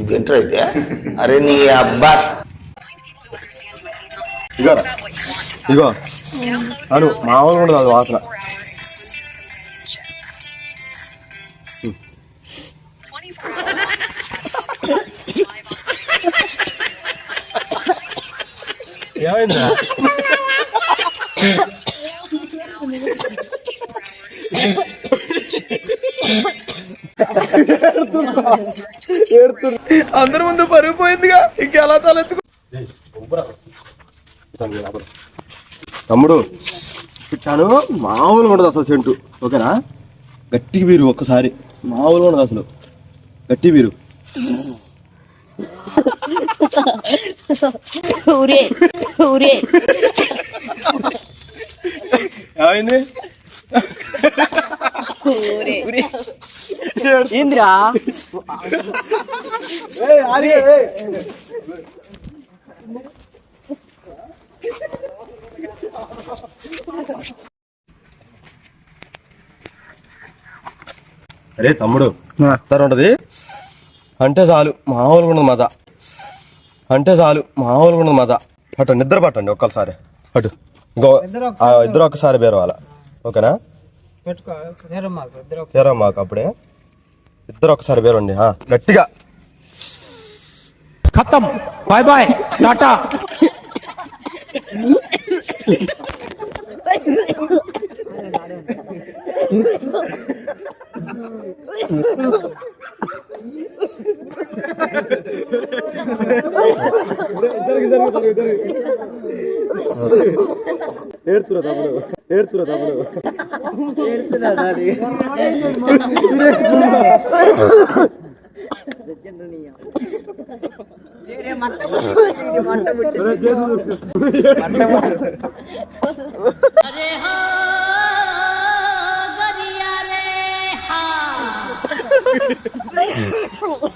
ఇదేంట్రా అయితే? అరే నీ అబ్బా ఇగో ఇగో అను మామూలుగా ఉండదు అది వాసన. ఏమైందా? అందరి ముందు పరుగు పోయిందిగా, ఇంకెలా తలెత్తుకు. తమ్ముడు ఇచ్చాను, మామూలుగా ఉండదు అసలు సెంటు. ఓకేనా? గట్టికి బీరు ఒక్కసారి, మామూలుగా ఉండదు అసలు. గట్టి బీరు. ఏమైంది? ఏంద్రా అరే తమ్ముడు సార్ ఉంటది అంటే చాలు, మామూలుగా ఉండదు మజా. అంటే చాలు, మామూలుగా ఉండదు మజా. పట్టండి, నిద్ర పట్టండి ఒక్కసారి. అటు ఇంకో ఇద్దరు ఒక్కసారి బేరవాల. ఓకేనా? చేరా మాకు అప్పుడే ఇద్దరు ఒకసారి బేరండి గట్టిగా. ఖతం, బాయ్ బాయ్, టాటా. ఏడుతురా తమ్ముడు, ఏడుతురా తమ్ముడు.